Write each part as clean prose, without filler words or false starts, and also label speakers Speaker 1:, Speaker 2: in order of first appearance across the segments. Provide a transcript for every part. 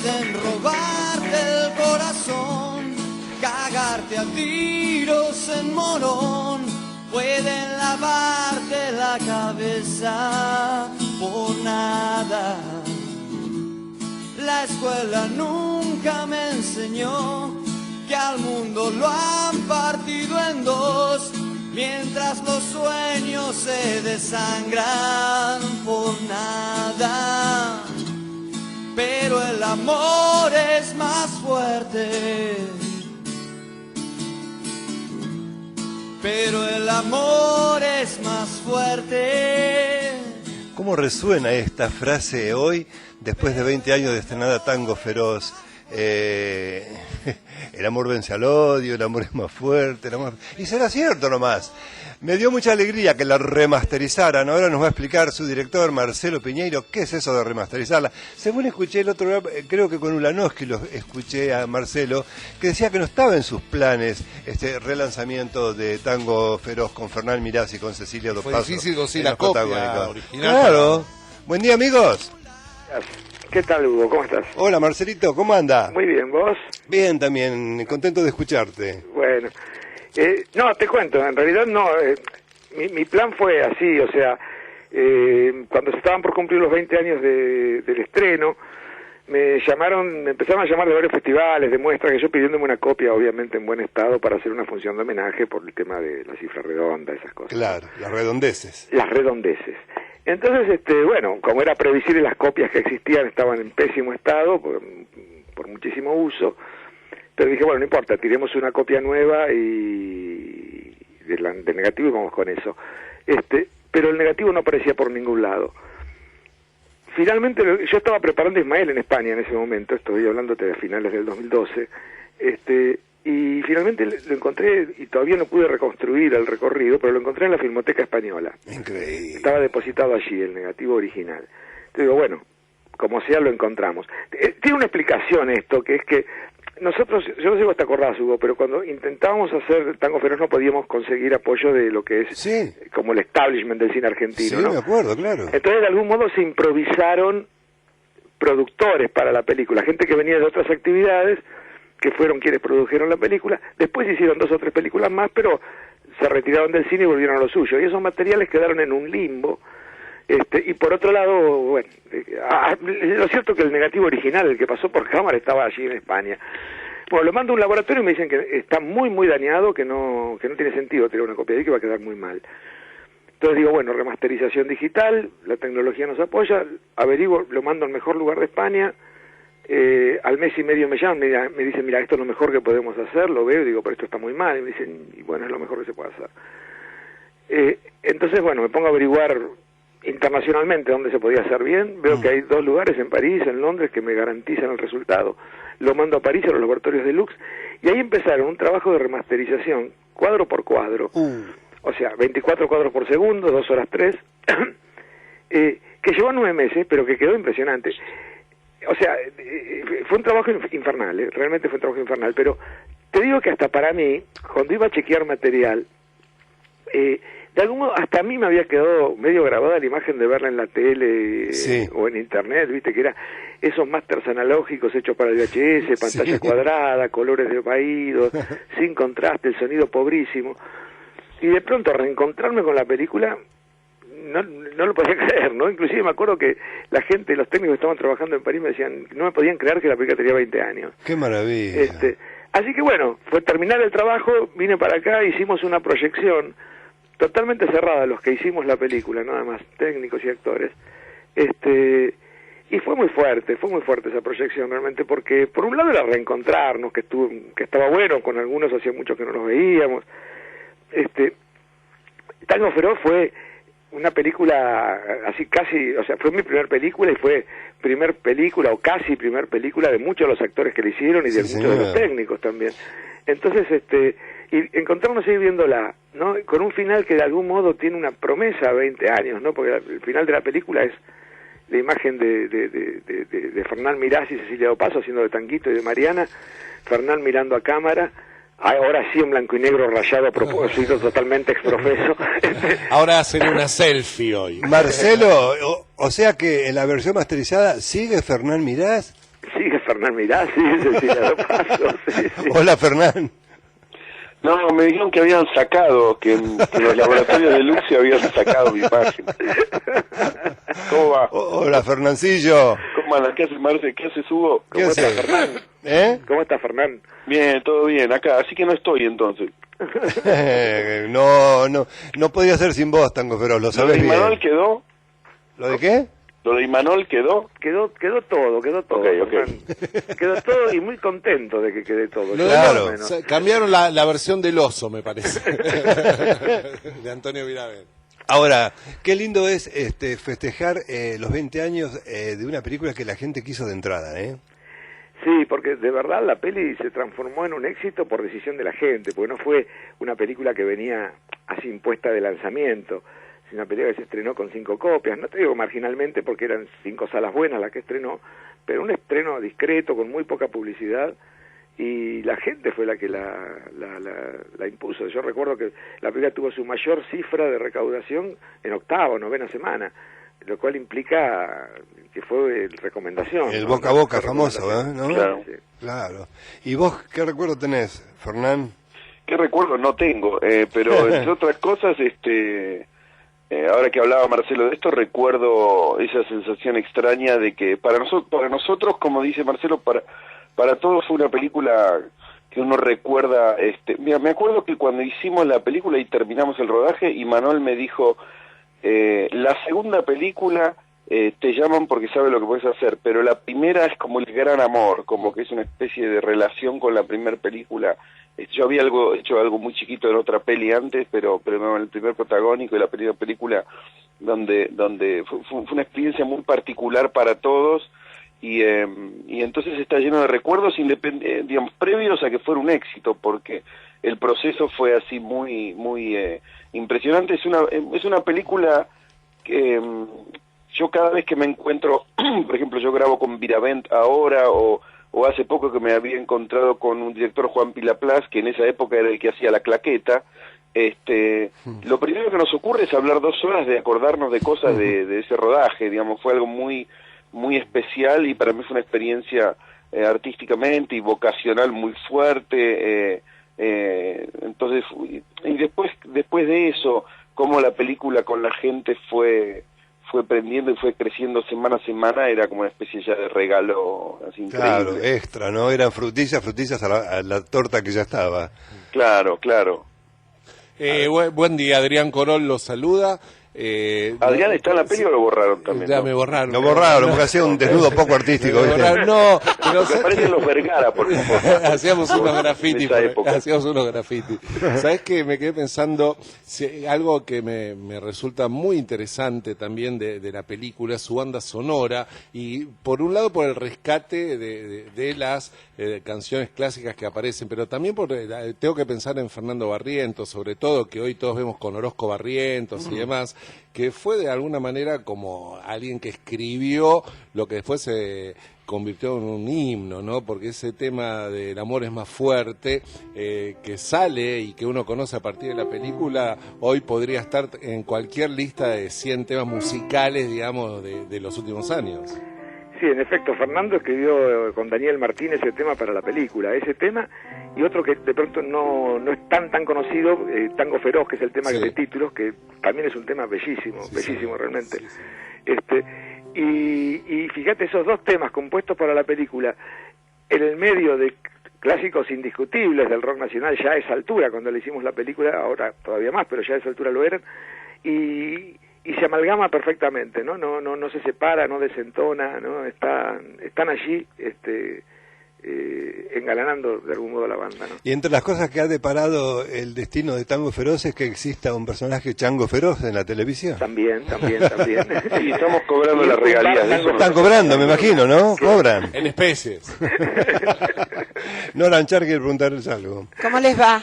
Speaker 1: pueden robarte el corazón, cagarte a tiros en Morón, pueden lavarte la cabeza por nada. La escuela nunca me enseñó que al mundo lo han partido en dos, mientras los sueños se desangran por nada. Pero el amor es más fuerte. Pero el amor es más fuerte.
Speaker 2: ¿Cómo resuena esta frase hoy, después de 20 años de estrenada Tango Feroz? El amor vence al odio, el amor es más fuerte, el amor... Y será cierto nomás. Me dio mucha alegría que la remasterizaran. Ahora nos va a explicar su director, Marcelo Piñeiro, qué es eso de remasterizarla. Según escuché el otro día, creo que con Ulanowski lo escuché a Marcelo, que decía que no estaba en sus planes este relanzamiento de Tango Feroz con Fernán Mirás y con Cecilia Dopazo.
Speaker 3: Fue difícil conseguir la copia original.
Speaker 2: Claro. Buen día, amigos.
Speaker 4: ¿Qué tal, Hugo? ¿Cómo estás?
Speaker 2: Hola, Marcelito, ¿cómo anda?
Speaker 4: Muy bien, ¿vos?
Speaker 2: Bien, también, contento de escucharte.
Speaker 4: Bueno, no, te cuento, en realidad no, mi plan fue así, o sea, cuando se estaban por cumplir los 20 años del estreno, me empezaron a llamar de varios festivales, de muestras, que yo pidiéndome una copia, obviamente en buen estado, para hacer una función de homenaje por el tema de la cifra redonda, esas cosas.
Speaker 2: Claro, las redondeces.
Speaker 4: Las redondeces. Entonces, bueno, como era previsible, las copias que existían estaban en pésimo estado, por muchísimo uso, pero dije, bueno, no importa, tiremos una copia nueva y del negativo y vamos con eso. Pero el negativo no aparecía por ningún lado. Finalmente, yo estaba preparando Ismael en España en ese momento, estoy hablándote de finales del 2012, y finalmente lo encontré, y todavía no pude reconstruir el recorrido, pero lo encontré en la Filmoteca Española.
Speaker 2: Increíble.
Speaker 4: Estaba depositado allí, el negativo original. Entonces digo, bueno, como sea lo encontramos. Tiene una explicación esto, que es que nosotros, yo no sé si te acordás, Hugo, pero cuando intentábamos hacer Tango Feroz no podíamos conseguir apoyo de lo que es como el establishment del cine argentino,
Speaker 2: Sí,
Speaker 4: ¿no?
Speaker 2: me acuerdo, claro.
Speaker 4: Entonces de algún modo se improvisaron productores para la película, gente que venía de otras actividades, que fueron quienes produjeron la película. Después hicieron 2 o 3 películas más, pero se retiraron del cine y volvieron a lo suyo. Y esos materiales quedaron en un limbo. Y por otro lado, bueno, lo cierto que el negativo original, el que pasó por cámara, estaba allí en España. Bueno, lo mando a un laboratorio y me dicen que está muy, muy dañado, que no tiene sentido tirar una copia de ahí, que va a quedar muy mal. Entonces digo, bueno, remasterización digital, la tecnología nos apoya, averiguo, lo mando al mejor lugar de España. Al mes y medio me llaman, me dicen, mira, esto es lo mejor que podemos hacer, lo veo y digo, pero esto está muy mal, y me dicen, y bueno, es lo mejor que se puede hacer. Entonces, bueno, me pongo a averiguar internacionalmente dónde se podía hacer bien, veo que hay 2 lugares, en París, en Londres, que me garantizan el resultado, lo mando a París, a los laboratorios de Lux, y ahí empezaron un trabajo de remasterización, cuadro por cuadro, o sea, 24 cuadros por segundo, 2 horas 3, que llevó 9 meses, pero que quedó impresionante. O sea, fue un trabajo infernal, realmente fue un trabajo infernal, pero te digo que hasta para mí, cuando iba a chequear material, de algún modo, hasta a mí me había quedado medio grabada la imagen de verla en la tele o en internet, viste, que era esos masters analógicos hechos para el VHS, pantalla cuadrada, colores de vaídos, sin contraste, el sonido pobrísimo, y de pronto reencontrarme con la película, no lo podía creer, ¿no? Inclusive me acuerdo que la gente, los técnicos que estaban trabajando en París me decían, no me podían creer que la película tenía 20 años.
Speaker 2: ¡Qué maravilla!
Speaker 4: Así que bueno, fue terminar el trabajo, vine para acá, hicimos una proyección totalmente cerrada, los que hicimos la película, nada más, técnicos y actores. Y fue muy fuerte esa proyección realmente, porque por un lado era reencontrarnos, que estaba bueno, con algunos hacía mucho que no nos veíamos. Tango Feroz fue una película así casi, o sea, fue mi primer película y fue primer película o casi primer película de muchos de los actores que la hicieron y de muchos de los técnicos también. Entonces, y encontrarnos ahí viéndola, ¿no? Con un final que de algún modo tiene una promesa a 20 años, ¿no? Porque el final de la película es la imagen de Fernán Mirás y Cecilia Dopazo haciendo de Tanguito y de Mariana, Fernán mirando a cámara, ahora sí en blanco y negro rayado a propósito, totalmente exprofeso.
Speaker 3: Ahora hacen una selfie hoy.
Speaker 2: Marcelo, o sea que en la versión masterizada, ¿sigue Fernán Mirás?
Speaker 4: Sigue Fernán Mirá, sí, Cecilia Paso, sí.
Speaker 2: Hola, Fernán.
Speaker 5: No, me dijeron que habían sacado, que en los laboratorios de Luxia habían sacado mi imagen. ¿Cómo va?
Speaker 2: Hola, Fernancillo.
Speaker 5: ¿Cómo anda? ¿Qué hace Marce? ¿Qué haces, Hugo?
Speaker 2: ¿Qué haces?
Speaker 4: ¿Cómo está Fernán?
Speaker 5: Bien, todo bien, acá, así que no estoy entonces.
Speaker 2: No podía ser sin vos, Tango Feroz, lo sabés bien.
Speaker 5: ¿Lo de Imanol quedó?
Speaker 2: ¿Lo de qué?
Speaker 5: ¿Lo de Imanol quedó?
Speaker 4: Quedó todo.
Speaker 5: Okay.
Speaker 4: Quedó todo y muy contento de que quede todo.
Speaker 2: Claro.
Speaker 3: Cambiaron la versión del oso, me parece. De Antonio Viravent.
Speaker 2: Ahora, qué lindo es festejar los 20 años de una película que la gente quiso de entrada, ¿eh?
Speaker 4: Sí, porque de verdad la peli se transformó en un éxito por decisión de la gente, porque no fue una película que venía así impuesta de lanzamiento, sino una película que se estrenó con 5 copias, no te digo marginalmente porque eran 5 salas buenas las que estrenó, pero un estreno discreto, con muy poca publicidad, y la gente fue la que la impuso. Yo recuerdo que la película tuvo su mayor cifra de recaudación en octava o novena semana, lo cual implica que fue recomendación.
Speaker 2: El
Speaker 4: ¿no?
Speaker 2: boca a boca famoso, ¿no?
Speaker 5: Claro.
Speaker 4: Sí.
Speaker 2: Claro. ¿Y vos qué recuerdo tenés, Fernán?
Speaker 5: ¿Qué recuerdo? No tengo, pero entre otras cosas, ahora que hablaba Marcelo de esto, recuerdo esa sensación extraña de que para nosotros, como dice Marcelo, para todos fue una película que uno recuerda. Mira, me acuerdo que cuando hicimos la película y terminamos el rodaje, y Manuel me dijo, la segunda película te llaman porque sabe lo que puedes hacer, pero la primera es como el gran amor, como que es una especie de relación con la primera película. Yo había hecho algo muy chiquito en otra peli antes, pero no, el primer protagónico y la primera película donde fue una experiencia muy particular para todos, y entonces está lleno de recuerdos digamos, previos a que fuera un éxito, porque el proceso fue así muy impresionante. Es una película que yo cada vez que me encuentro, por ejemplo, yo grabo con Viravent ahora, o hace poco que me había encontrado con un director, Juan Pilaplas, que en esa época era el que hacía La Claqueta. Lo primero que nos ocurre es hablar 2 horas de acordarnos de cosas de ese rodaje, digamos. Fue algo muy especial, y para mí fue una experiencia artísticamente y vocacional muy fuerte. Entonces, y después de eso, cómo la película con la gente fue prendiendo y fue creciendo semana a semana, era como una especie ya de regalo así increíble.
Speaker 2: Claro, extra, ¿no? Eran frutillas a la torta que ya estaba.
Speaker 5: Claro.
Speaker 3: Buen día, Adrián Corol los saluda.
Speaker 5: ¿Adrián está en la peli o lo borraron también?
Speaker 3: Ya
Speaker 5: ¿no?
Speaker 3: me borraron.
Speaker 2: Lo borraron, porque hacía un desnudo poco artístico,
Speaker 3: Me
Speaker 2: ¿viste?
Speaker 3: borraron, no, pero
Speaker 5: Me parecen los Vergara, por favor.
Speaker 3: hacíamos unos grafitis.
Speaker 5: En esa época.
Speaker 3: ¿Sabés qué? Me quedé pensando, algo que me resulta muy interesante también de la película, su banda sonora, y por un lado por el rescate de las canciones clásicas que aparecen, pero también tengo que pensar en Fernando Barrientos, sobre todo, que hoy todos vemos con Orozco Barrientos y demás, que fue de alguna manera como alguien que escribió lo que después se convirtió en un himno, ¿no? Porque ese tema del amor es más fuerte, que sale y que uno conoce a partir de la película, hoy podría estar en cualquier lista de 100 temas musicales, digamos, de los últimos años.
Speaker 4: Sí, en efecto, Fernando escribió con Daniel Martínez el tema para la película, ese tema, y otro que de pronto no es tan conocido, Tango Feroz, que es el tema de títulos, que también es un tema bellísimo, realmente. Y fíjate, esos 2 temas compuestos para la película, en el medio de clásicos indiscutibles del rock nacional, ya a esa altura, cuando le hicimos la película, ahora todavía más, pero ya a esa altura lo eran, y se amalgama perfectamente, no se separa, no desentona, no están allí engalanando de algún modo la banda, ¿no?
Speaker 2: Y entre las cosas que ha deparado el destino de Tango Feroz es que exista un personaje Chango Feroz en la televisión.
Speaker 4: También.
Speaker 5: Sí, estamos cobrando las regalías de eso.
Speaker 2: Están cobrando, me imagino, ¿no? Cobran.
Speaker 3: En especies.
Speaker 2: Nora Anchar quiere preguntarles algo.
Speaker 6: ¿Cómo les va?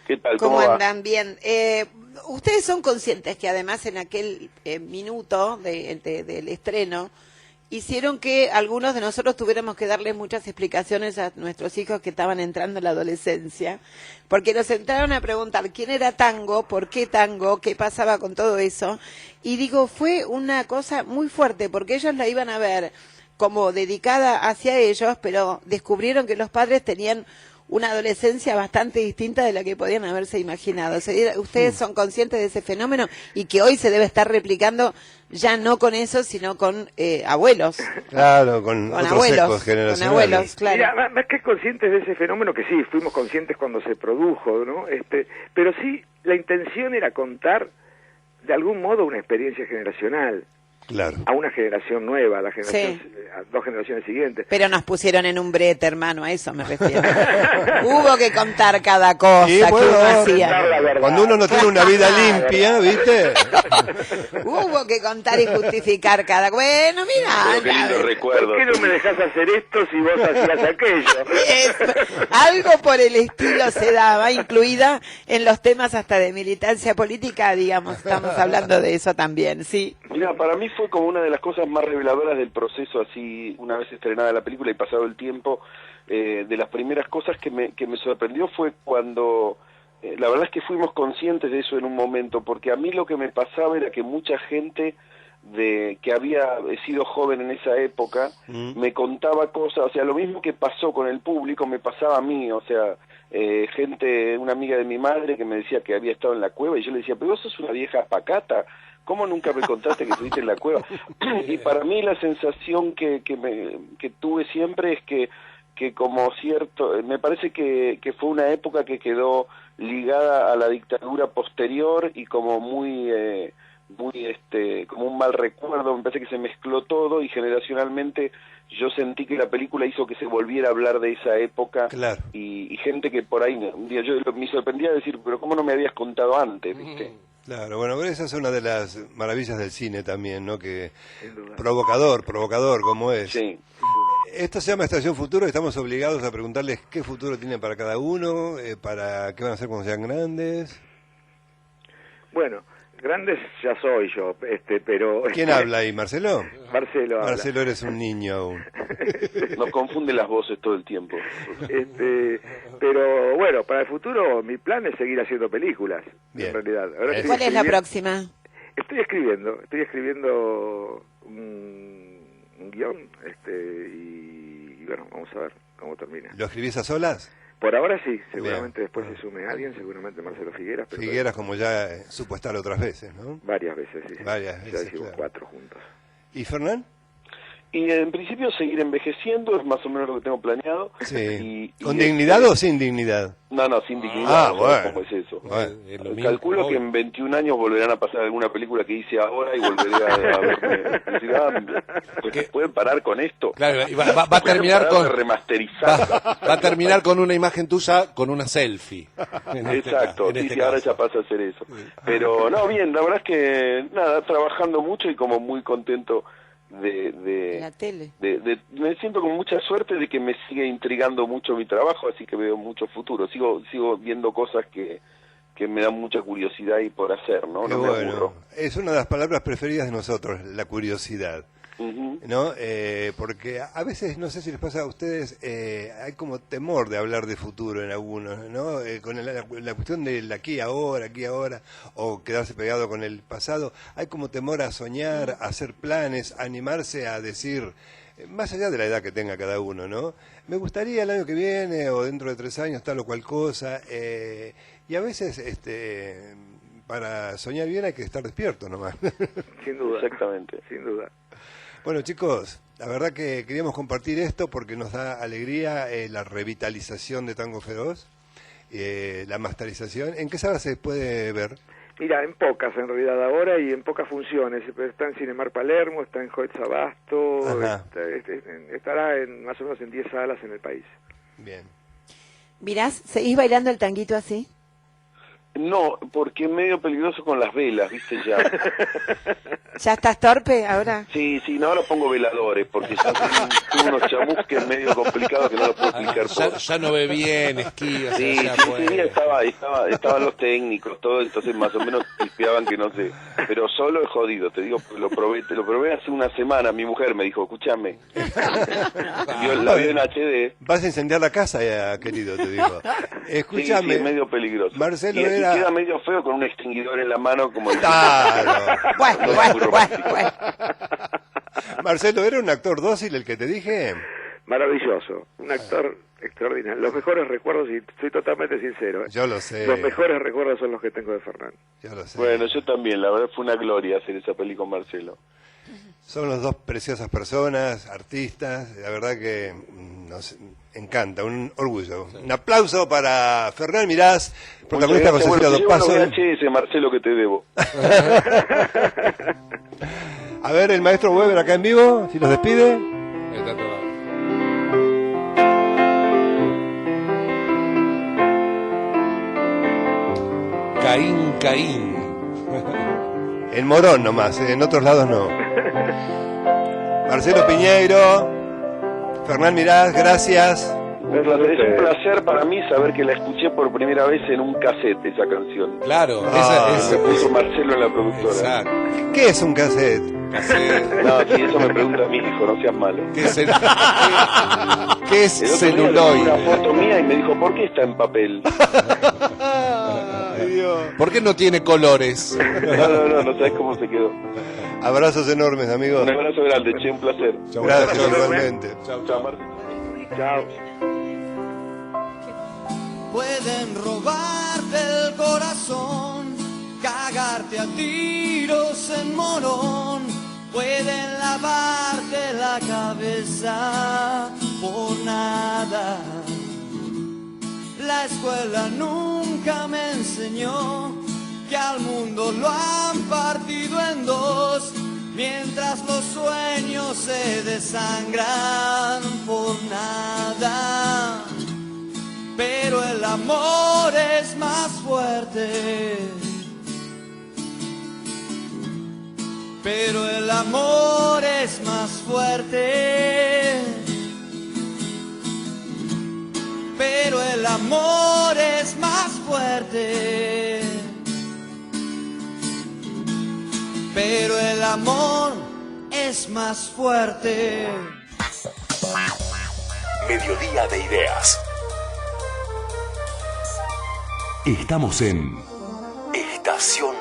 Speaker 5: ¿Qué tal?
Speaker 6: ¿Cómo
Speaker 5: va?
Speaker 6: andan? Bien. Ustedes son conscientes que además en aquel minuto del estreno hicieron que algunos de nosotros tuviéramos que darles muchas explicaciones a nuestros hijos que estaban entrando en la adolescencia, porque nos entraron a preguntar quién era Tango, por qué Tango, qué pasaba con todo eso, y digo, fue una cosa muy fuerte, porque ellos la iban a ver como dedicada hacia ellos, pero descubrieron que los padres tenían una adolescencia bastante distinta de la que podían haberse imaginado. Ustedes son conscientes de ese fenómeno y que hoy se debe estar replicando ya no con eso, sino con abuelos.
Speaker 2: Claro, con otros
Speaker 6: abuelos,
Speaker 2: ecos generacionales.
Speaker 6: con abuelos, claro.
Speaker 4: Mira, más que conscientes de ese fenómeno, que sí, fuimos conscientes cuando se produjo, ¿no? Pero sí, la intención era contar de algún modo una experiencia generacional.
Speaker 2: Claro.
Speaker 4: A una generación nueva, a 2 generaciones siguientes.
Speaker 6: Pero nos pusieron en un brete, hermano, a eso me refiero. Hubo que contar cada cosa
Speaker 2: Sí,
Speaker 6: que
Speaker 2: bueno,
Speaker 6: uno hacía.
Speaker 2: Cuando uno no tiene una vida limpia, ¿viste?
Speaker 6: Hubo que contar y justificar cada... Bueno,
Speaker 5: Qué lindo
Speaker 6: mira.
Speaker 5: recuerdo.
Speaker 4: ¿Por qué no me dejas hacer esto si vos hacías aquello?
Speaker 6: Algo por el estilo se daba, incluida en los temas hasta de militancia política, digamos, estamos hablando de eso también, sí.
Speaker 5: Mira, para mí fue como una de las cosas más reveladoras del proceso, así una vez estrenada la película y pasado el tiempo, de las primeras cosas que me sorprendió fue cuando, la verdad es que fuimos conscientes de eso en un momento, porque a mí lo que me pasaba era que mucha gente que había sido joven en esa época me contaba cosas, o sea, lo mismo que pasó con el público me pasaba a mí, o sea, una amiga de mi madre que me decía que había estado en la cueva y yo le decía, pero vos sos una vieja pacata, ¿cómo nunca me contaste que estuviste en la cueva? Y para mí la sensación que tuve siempre es que como cierto, me parece que fue una época que quedó ligada a la dictadura posterior y como muy como un mal recuerdo, me parece que se mezcló todo y generacionalmente yo sentí que la película hizo que se volviera a hablar de esa época.
Speaker 2: Claro.
Speaker 5: Y gente que por ahí un día yo me sorprendía decir, pero ¿cómo no me habías contado antes? ¿Viste?
Speaker 2: Claro, bueno, pero esa es una de las maravillas del cine también, ¿no? Que provocador como es.
Speaker 5: Sí.
Speaker 2: Esto se llama Estación Futuro, estamos obligados a preguntarles qué futuro tienen para cada uno, para qué van a hacer cuando sean grandes.
Speaker 4: Bueno, grandes ya soy yo, pero...
Speaker 2: ¿Quién habla ahí, Marcelo?
Speaker 4: Marcelo habla.
Speaker 2: Marcelo, eres un niño aún.
Speaker 5: Nos confunden las voces todo el tiempo.
Speaker 4: Pero bueno, para el futuro mi plan es seguir haciendo películas,
Speaker 2: Bien.
Speaker 4: en realidad. Ahora
Speaker 6: ¿Cuál es la próxima?
Speaker 4: Estoy escribiendo un guión, y bueno, vamos a ver cómo termina.
Speaker 2: ¿Lo escribís a solas?
Speaker 4: Por ahora sí, seguramente
Speaker 2: Bien.
Speaker 4: después se sume alguien, seguramente Marcelo Figueras. Pero
Speaker 2: Figueras, como ya supo estar otras veces, ¿no?
Speaker 4: varias veces, sí.
Speaker 2: Varias
Speaker 4: Ya
Speaker 2: veces,
Speaker 4: hicimos
Speaker 2: claro.
Speaker 4: 4 juntos.
Speaker 2: ¿Y Fernán?
Speaker 5: Y en principio seguir envejeciendo es más o menos lo que tengo planeado.
Speaker 2: Sí.
Speaker 5: Y
Speaker 2: ¿Con dignidad o sin dignidad?
Speaker 5: No, sin dignidad.
Speaker 2: Ah,
Speaker 5: no sé
Speaker 2: bueno.
Speaker 5: ¿Cómo es eso?
Speaker 2: Bueno,
Speaker 3: Es lo mismo,
Speaker 5: Calculo que
Speaker 3: obvio.
Speaker 5: en 21 años volverán a pasar alguna película que hice ahora y volveré a verme. Pues, ¿pueden parar con esto?
Speaker 3: Claro, y va a terminar
Speaker 5: ¿Pueden parar
Speaker 3: con
Speaker 5: de remasterizar?
Speaker 3: va a terminar con una imagen tuya con una selfie.
Speaker 5: Exacto,
Speaker 3: en este
Speaker 5: ahora
Speaker 3: caso.
Speaker 5: ya pasa a hacer eso. Pero no, bien, la verdad es que nada, trabajando mucho y como muy contento
Speaker 6: La tele.
Speaker 5: me siento con mucha suerte de que me sigue intrigando mucho mi trabajo, así que veo mucho futuro. Sigo viendo cosas que me dan mucha curiosidad y por hacer, ¿no?
Speaker 2: qué
Speaker 5: No me
Speaker 2: bueno.
Speaker 5: aburro.
Speaker 2: Es una de las palabras preferidas de nosotros, la curiosidad.
Speaker 5: Ujú.
Speaker 2: ¿No? Porque a veces, no sé si les pasa a ustedes, hay como temor de hablar de futuro en algunos, ¿no? Con la cuestión del aquí ahora, o quedarse pegado con el pasado, hay como temor a soñar, a hacer planes, a animarse a decir, más allá de la edad que tenga cada uno, ¿no? Me gustaría el año que viene o dentro de 3 años tal o cual cosa, y a veces, para soñar bien hay que estar despierto nomás.
Speaker 4: Sin duda.
Speaker 5: Exactamente.
Speaker 4: Sin duda.
Speaker 2: Bueno, chicos, la verdad que queríamos compartir esto porque nos da alegría la revitalización de Tango Feroz, la masterización. ¿En qué sala se puede ver?
Speaker 4: Mira, en pocas en realidad ahora y en pocas funciones. Está en Cinemar Palermo, está en Joet Sabasto,
Speaker 2: Ajá.
Speaker 4: estará más o menos en 10 salas en el país.
Speaker 2: Bien.
Speaker 6: Mirás, ¿seguís bailando el tanguito así?
Speaker 5: No, porque es medio peligroso con las velas, ¿viste? Ya.
Speaker 6: ¿Ya estás torpe ahora?
Speaker 5: Sí, no, ahora pongo veladores, porque ya tuve unos chamusques medio complicados que no los puedo explicar por...
Speaker 3: Ya no ve bien, esquí, o sea,
Speaker 5: Sí,
Speaker 3: ya
Speaker 5: sí, estaban los técnicos, todo, entonces más o menos espiaban que no sé, pero solo es jodido, te digo, te lo probé hace una semana, mi mujer me dijo, escúchame, la vio en HD.
Speaker 2: Vas a incendiar la casa, querido, te digo. Escúchame,
Speaker 5: Sí, es medio peligroso.
Speaker 2: Marcelo
Speaker 5: y
Speaker 2: era...
Speaker 5: queda medio feo con un extinguidor en la mano, como el...
Speaker 2: Claro.
Speaker 6: Bueno.
Speaker 2: Marcelo, ¿era un actor dócil el que te dije?
Speaker 4: Maravilloso, un actor extraordinario. Los mejores recuerdos, y soy totalmente sincero,
Speaker 2: Yo lo sé.
Speaker 4: los mejores recuerdos son los que tengo de Fernán.
Speaker 2: Yo lo sé.
Speaker 5: Bueno, yo también, la verdad fue una gloria hacer esa peli con Marcelo.
Speaker 2: Son los dos preciosas personas, artistas, la verdad que nos encanta, un orgullo. Un aplauso para Fernán Mirás, protagonista con
Speaker 5: Muchas
Speaker 2: Cecilia
Speaker 5: gracias.
Speaker 2: Dopazo.
Speaker 5: Bueno, te llevo unos VHS, Marcelo, que te debo.
Speaker 2: A ver, el maestro Weber acá en vivo, si nos despide.
Speaker 3: Está todo. Caín, Caín.
Speaker 2: En Morón nomás, en otros lados no. Marcelo Piñeiro, Fernán Mirás, gracias.
Speaker 5: Es un placer para mí saber que la escuché por primera vez en un cassette, esa canción.
Speaker 3: Claro,
Speaker 2: Ah,
Speaker 3: esa
Speaker 5: Me puso Marcelo en la productora.
Speaker 3: Exacto.
Speaker 2: ¿Qué es un cassette?
Speaker 3: Cassette.
Speaker 5: No, sí, eso me pregunta mi hijo, no seas malo.
Speaker 3: ¿Qué es, ¿Qué es
Speaker 5: El otro día le mandé una
Speaker 3: celuloide?
Speaker 5: foto mía y me dijo, ¿por qué está en papel?
Speaker 2: Ay, Dios.
Speaker 3: ¿Por qué no tiene colores?
Speaker 5: No sabes cómo se quedó.
Speaker 2: Abrazos enormes, amigos.
Speaker 5: Un abrazo grande, che, un placer.
Speaker 2: Gracias, igualmente.
Speaker 5: Chao, Marcelo.
Speaker 4: Chao.
Speaker 1: Pueden robarte el corazón, cagarte a tiros en Morón, pueden lavarte la cabeza por nada. La escuela nunca me enseñó que al mundo lo han partido en dos, mientras los sueños se desangran por nada. Pero el amor es más fuerte. Pero el amor es más fuerte. Pero el amor es más fuerte. Pero el amor es más fuerte.
Speaker 7: Mediodía de ideas. Estamos en Estación